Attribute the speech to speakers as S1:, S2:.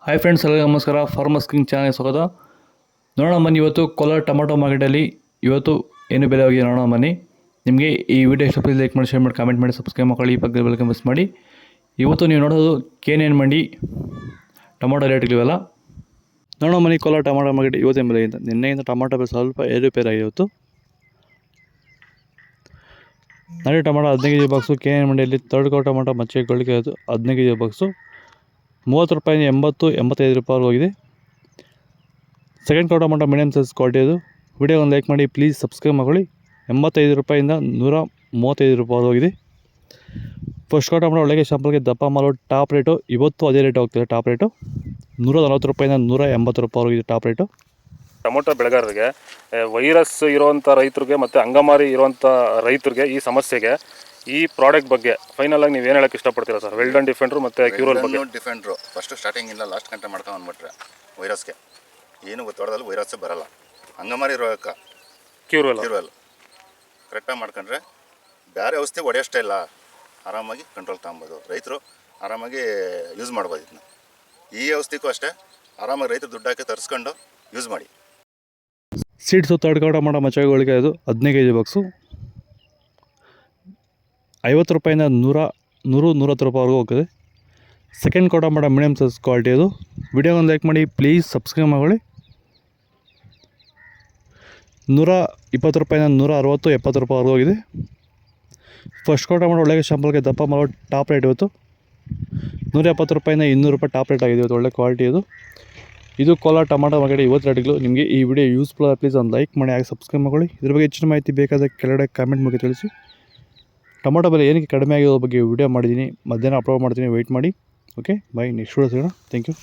S1: Hi friends, ಎಲ್ಲರಿಗೂ ನಮಸ್ಕಾರ. Farmers king channel ಸ್ವಾಗತ. ನೋಡೋಣ ಬನ್ನಿ, ಇವತ್ತು ಕೋಲಾರ ಟೊಮಾಟೊ ಮಾರ್ಕೆಟಲ್ಲಿ ಇವತ್ತು ಏನು ಬೆಲೆ ಹೋಗಿದೆ ನೋಡೋಣ ಬನ್ನಿ. ನಿಮಗೆ ಈ ವಿಡಿಯೋ ಇಷ್ಟ ಲೈಕ್ ಮಾಡಿ, ಶೇರ್ ಮಾಡಿ, ಕಾಮೆಂಟ್ ಮಾಡಿ, ಸಬ್ಸ್ಕ್ರೈಬ್ ಮಾಡಿ, ಈ ಪಕ್ಕದ ಬೆಲ್ ಮಿಸ್ ಮಾಡಿ. ಇವತ್ತು ನೀವು ನೋಡೋದು KNN ಮಂಡಿ ಟೊಮಾಟೊ ರೇಟ್ಗಳಿವೆಲ್ಲ ನೋಡೋಣ ಬನ್ನಿ. ಕೋಲಾರ ಟೊಮಾಟೊ ಮಾರ್ಕೆಟ್ ಇವತ್ತೇನು ಬೆಲೆಗಿಂತ ನಿನ್ನೆಯಿಂದ ಟೊಮಾಟೊ ಬೆಲೆ ಸ್ವಲ್ಪ ಏರುಪೇರಾಗಿದೆ. ಇವತ್ತು ನಾಳೆ ಟೊಮಾಟೊ 15 kg ಬಾಕ್ಸು KNN ಮಂಡಿಯಲ್ಲಿ ಥರ್ಡ್ ಕೋ ಟೊಮಾಟೊ ಮಚ್ಚೆ ಗೋಲ್ಡ್ಗೆ 15 kg ಬಾಕ್ಸು 30 ರೂಪಾಯಿಂದ 80-85 ರೂಪಾಯಿ ಹೋಗಿದೆ. ಸೆಕೆಂಡ್ ಕೋ ಟೊಮಾಟೊ ಮೀಡಿಯಮ್ ಸೈಜ್ ಕ್ವಾಲಿಟಿ ಅದು. ವಿಡಿಯೋ ಒಂದು ಲೈಕ್ ಮಾಡಿ, ಪ್ಲೀಸ್ ಸಬ್ಸ್ಕ್ರೈಬ್ ಮಾಡಿ. 85 ರೂಪಾಯಿಂದ 135 ರೂಪಾಯಿ ಹೋಗಿದೆ. ಫಸ್ಟ್ ಕೋ ಟೊಮಾಟೊ ಒಳಗೆ ಶಾಂಪಲ್ಗೆ ದಪ್ಪ ಮಾಲು ಟಾಪ್ ರೇಟು ಇವತ್ತು ಅದೇ ರೇಟ್ ಹೋಗ್ತಿದೆ. ಟಾಪ್ ರೇಟು 140 ರೂಪಾಯಿಂದ 180 ರೂಪಾಯಿ ಹೋಗಿದೆ ಟಾಪ್ ರೇಟು.
S2: ಟೊಮೊಟೊ ಬೆಳೆಗಾರರಿಗೆ, ವೈರಸ್ ಇರುವಂಥ ರೈತರಿಗೆ ಮತ್ತು ಅಂಗಮಾರಿ ಇರುವಂಥ ರೈತರಿಗೆ ಈ ಸಮಸ್ಯೆಗೆ ಈ ಪ್ರಾಡಕ್ಟ್ ಬಗ್ಗೆ ಫೈನಲ್ ಆಗಿ ನೀವು ಏನು ಹೇಳಕ್ಕೆ ಇಷ್ಟಪಡ್ತೀರಾ ಸರ್? ವೆಲ್ಡನ್ ಡಿಫೆಂಡ್ರು ಮತ್ತು ಕ್ಯೂರಲ್ ಬಗ್ಗೆ.
S3: ಡಿಫೆಂಡ್ರು ಫಸ್ಟ್ ಸ್ಟಾರ್ಟಿಂಗಿಂದ ಲಾಸ್ಟ್ ಗಂಟೆ ಮಾಡ್ಕೊಂಡು ಬಂದ್ಬಿಟ್ರೆ ವೈರಸ್ಗೆ ಏನು ಗೊತ್ತಾಡೋದಲ್ಲಿ ವೈರಸ್ ಬರಲ್ಲ. ಅಂಗಮಾರಿ ರೋಗಕ್ಕೆ ಕ್ಯೂರಲ್ ಕರೆಕ್ಟಾಗಿ ಮಾಡ್ಕೊಂಡ್ರೆ ಬೇರೆ ಔಷಧಿ ಹೊಡೆಯೋಷ್ಟೇ ಇಲ್ಲ, ಆರಾಮಾಗಿ ಕಂಟ್ರೋಲ್ ತಗೊಬೋದು. ರೈತರು ಆರಾಮಾಗಿ ಯೂಸ್ ಮಾಡ್ಬೋದು. ಇದನ್ನ ಈ ಔಷಧಿಗೂ ಅಷ್ಟೇ ಆರಾಮಾಗಿ ರೈತರು ದುಡ್ಡು ಹಾಕಿ ತರಿಸ್ಕೊಂಡು ಯೂಸ್ ಮಾಡಿ.
S1: ಸೀಡ್ಸು ಥರ್ಡ್ ಕೋ ಟೊಮಾಟೊ ಮಚ್ಚೆಗಳಿಗೆ ಅದು 15 kg ಬಾಕ್ಸು 50 ರೂಪಾಯಿಂದ 100-110 ರೂಪಾಯಿವರೆಗೂ ಹೋಗ್ತದೆ. ಸೆಕೆಂಡ್ ಕೋ ಟೊಮಾಟೊ ಮೀಡಿಯಮ್ ಸೈಜ್ ಕ್ವಾಲಿಟಿ ಅದು. ವಿಡಿಯೋ ಒಂದು ಲೈಕ್ ಮಾಡಿ, ಪ್ಲೀಸ್ ಸಬ್ಸ್ಕ್ರೈಬ್ ಮಾಡಿ. 120 ರೂಪಾಯಿಂದ 160-70 ರೂಪಾಯಿವರೆಗೂ ಹೋಗಿದೆ. ಫಸ್ಟ್ ಕೋ ಟೊಮಾಟೊ ಒಳ್ಳೆಗೆ ಶಾಂಪಲ್ಗೆ ದಪ್ಪ ಮಾಡೋ ಟಾಪ್ ರೇಟ್ ಇವತ್ತು 170 ರೂಪಾಯಿಂದ 200 ರೂಪಾಯಿ ಟಾಪ್ ರೇಟ್ ಆಗಿದೆ ಇವತ್ತು. ಒಳ್ಳೆ ಕ್ವಾಲಿಟಿ ಇದು. ಇದು ಕೋಲಾರ ಟೊಮಾಟೊ ಮಾರ್ಕೆಟ್ ಇವತ್ತು ರೇಟ್ಗಳು. ನಿಮಗೆ ಈ ವಿಡಿಯೋ ಯೂಸ್ಫುಲ್ ಆದ ಪ್ಲೀಸ್ ಒಂದು ಲೈಕ್ ಮಾಡಿ, ಹಾಗೆ ಸಬ್ಸ್ಕ್ರೈಬ್ ಮಾಡಿ. ಇದ್ರ ಬಗ್ಗೆ ಹೆಚ್ಚಿನ ಮಾಹಿತಿ ಬೇಕಾದರೆ ಕೆಳಗಡೆ ಕಾಮೆಂಟ್ ಮೂಲಕ ತಿಳಿಸಿ. ಟೊಮಾಟೊ ಬೆಲೆ ಏನಕ್ಕೆ ಕಡಿಮೆ ಆಗಿರೋ ಬಗ್ಗೆ ವಿಡಿಯೋ ಮಾಡಿದ್ದೀನಿ, ಮಧ್ಯಾಹ್ನ ಅಪ್ಲೋಡ್ ಮಾಡ್ತೀನಿ, ವೆಯ್ಟ್ ಮಾಡಿ. Okay, bye. ನೆಕ್ಸ್ಟ್ ವಿಡಿಯೋ ಸಿಗೋಣ. Thank you.